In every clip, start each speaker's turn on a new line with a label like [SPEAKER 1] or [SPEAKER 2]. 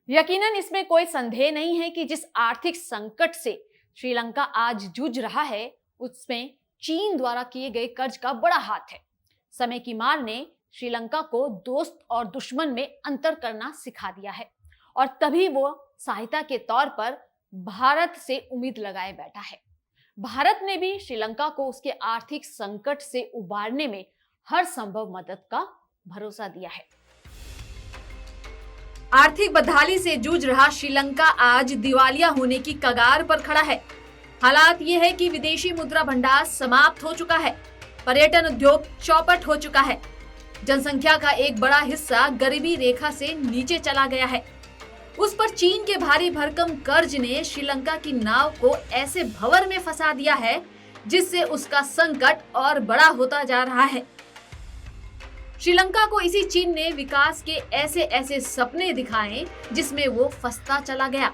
[SPEAKER 1] यकीनन इसमें कोई संदेह नहीं है कि जिस आर्थिक संकट से श्रीलंका आज जूझ रहा है, उसमें चीन द्वारा किए गए कर्ज का बड़ा हाथ है। समय की मार ने श्रीलंका को दोस्त और दुश्मन में अंतर करना सिखा दिया है और तभी वो सहायता के तौर पर भारत से उम्मीद लगाए बैठा है। भारत ने भी श्रीलंका को उसके आर्थिक संकट से उबारने में हर संभव मदद का भरोसा दिया है। आर्थिक बदहाली से जूझ रहा श्रीलंका आज दिवालिया होने की कगार पर खड़ा है। हालात ये है कि विदेशी मुद्रा भंडार समाप्त हो चुका है, पर्यटन उद्योग चौपट हो चुका है, जनसंख्या का एक बड़ा हिस्सा गरीबी रेखा से नीचे चला गया है। उस पर चीन के भारी भरकम कर्ज ने श्रीलंका की नाव को ऐसे भंवर में फंसा दिया है जिससे उसका संकट और बड़ा होता जा रहा है। श्रीलंका को इसी चीन ने विकास के ऐसे ऐसे सपने दिखाए जिसमें वो फंसता चला गया।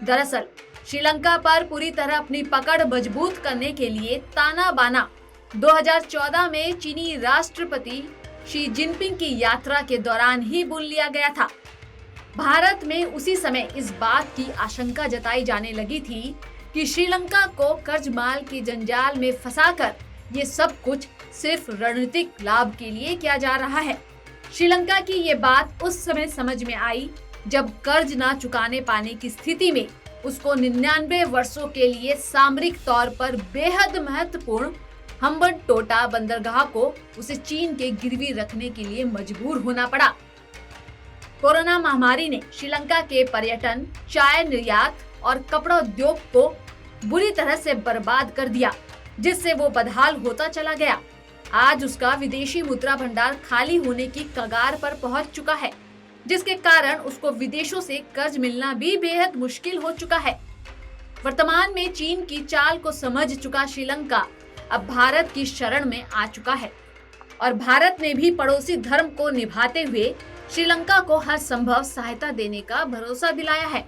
[SPEAKER 1] दरअसल श्रीलंका पर पूरी तरह अपनी पकड़ मजबूत करने के लिए ताना बाना 2014 में चीनी राष्ट्रपति शी जिनपिंग की यात्रा के दौरान ही बुन लिया गया था। भारत में उसी समय इस बात की आशंका जताई जाने लगी थी कि श्रीलंका को कर्जमाल के जंजाल में फंसाकर ये सब कुछ सिर्फ रणनीतिक लाभ के लिए किया जा रहा है। श्रीलंका की ये बात उस समय समझ में आई जब कर्ज ना चुकाने पाने की स्थिति में उसको 99 वर्षों के लिए सामरिक तौर पर बेहद महत्वपूर्ण हम्बनटोटा बंदरगाह को उसे चीन के गिरवी रखने के लिए मजबूर होना पड़ा। कोरोना महामारी ने श्रीलंका के पर्यटन, चाय निर्यात और कपड़ा उद्योग को बुरी तरह से बर्बाद कर दिया, जिससे वो बदहाल होता चला गया। आज उसका विदेशी मुद्रा भंडार खाली होने की कगार पर पहुंच चुका है, जिसके कारण उसको विदेशों से कर्ज मिलना भी बेहद मुश्किल हो चुका है। वर्तमान में चीन की चाल को समझ चुका श्रीलंका अब भारत की शरण में आ चुका है और भारत ने भी पड़ोसी धर्म को निभाते हुए श्रीलंका को हर संभव सहायता देने का भरोसा दिलाया है।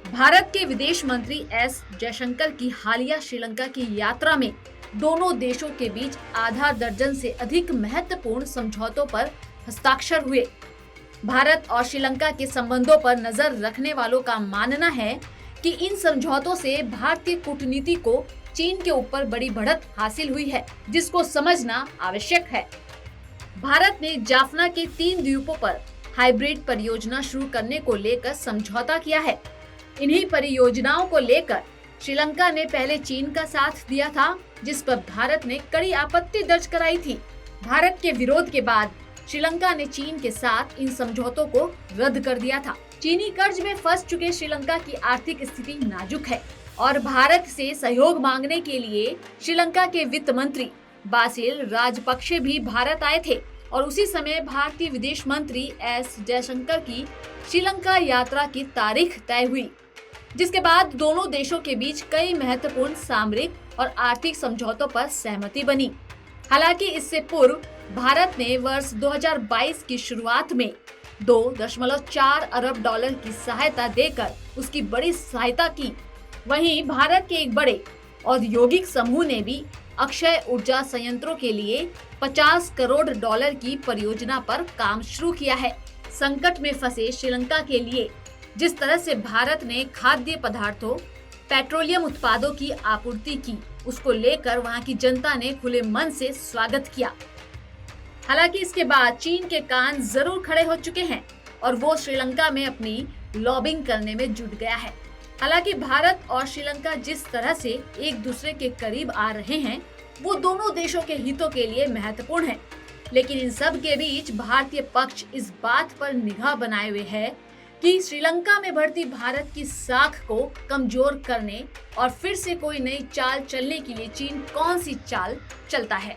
[SPEAKER 1] भारत के विदेश मंत्री एस जयशंकर की हालिया श्रीलंका की यात्रा में दोनों देशों के बीच आधा दर्जन से अधिक महत्वपूर्ण समझौतों पर हस्ताक्षर हुए। भारत और श्रीलंका के संबंधों पर नजर रखने वालों का मानना है कि इन समझौतों से भारतीय कूटनीति को चीन के ऊपर बड़ी बढ़त हासिल हुई है, जिसको समझना आवश्यक है। भारत ने जाफना के 3 द्वीपों पर हाइब्रिड परियोजना शुरू करने को लेकर समझौता किया है। इन्हीं परियोजनाओं को लेकर श्रीलंका ने पहले चीन का साथ दिया था, जिस पर भारत ने कड़ी आपत्ति दर्ज कराई थी। भारत के विरोध के बाद श्रीलंका ने चीन के साथ इन समझौतों को रद्द कर दिया था। चीनी कर्ज में फंस चुके श्रीलंका की आर्थिक स्थिति नाजुक है और भारत से सहयोग मांगने के लिए श्रीलंका के वित्त मंत्री बासिल राजपक्षे भी भारत आए थे और उसी समय भारतीय विदेश मंत्री एस जयशंकर की श्रीलंका यात्रा की तारीख तय हुई, जिसके बाद दोनों देशों के बीच कई महत्वपूर्ण सामरिक और आर्थिक समझौतों पर सहमति बनी। हालांकि इससे पूर्व भारत ने वर्ष 2022 की शुरुआत में 2.4 अरब डॉलर की सहायता देकर उसकी बड़ी सहायता की। वहीं भारत के एक बड़े औद्योगिक समूह ने भी अक्षय ऊर्जा संयंत्रों के लिए 50 करोड़ डॉलर की परियोजना पर काम शुरू किया है। संकट में फंसे श्रीलंका के लिए जिस तरह से भारत ने खाद्य पदार्थों, पेट्रोलियम उत्पादों की आपूर्ति की, उसको लेकर वहां की जनता ने खुले मन से स्वागत किया। हालांकि इसके बाद चीन के कान जरूर खड़े हो चुके हैं और वो श्रीलंका में अपनी लॉबिंग करने में जुट गया है। हालांकि भारत और श्रीलंका जिस तरह से एक दूसरे के करीब आ रहे हैं, वो दोनों देशों के हितों के लिए महत्वपूर्ण है। लेकिन इन सब के बीच भारतीय पक्ष इस बात पर निगाह बनाए हुए है कि श्रीलंका में बढ़ती भारत की साख को कमजोर करने और फिर से कोई नई चाल चलने के लिए चीन कौन सी चाल चलता है।